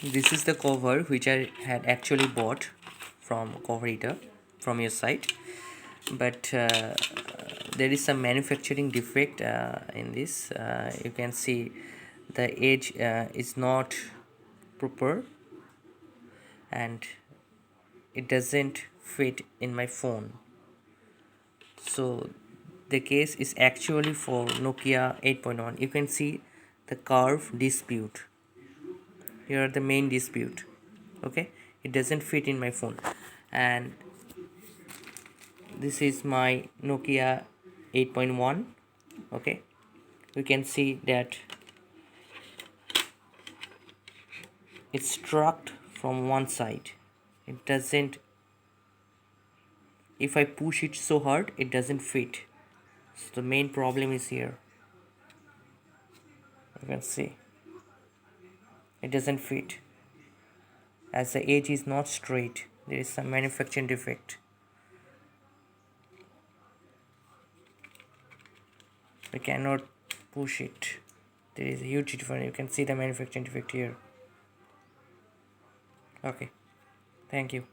This is the cover which I had actually bought from cover eater from your site, but there is some manufacturing defect in this. You can see the edge is not proper and it doesn't fit in my phone. So the case is actually for Nokia 8.1. You can see the curve dispute. Here are the main dispute. Okay, it doesn't fit in my phone, and this is my Nokia 8.1. Okay, we can see that it's struck from one side. It doesn't, if I push it so hard, it doesn't fit. So the main problem is here. You can see it doesn't fit as the edge is not straight. There is some manufacturing defect. We cannot push it. There is a huge difference. You can see the manufacturing defect here. Okay, thank you.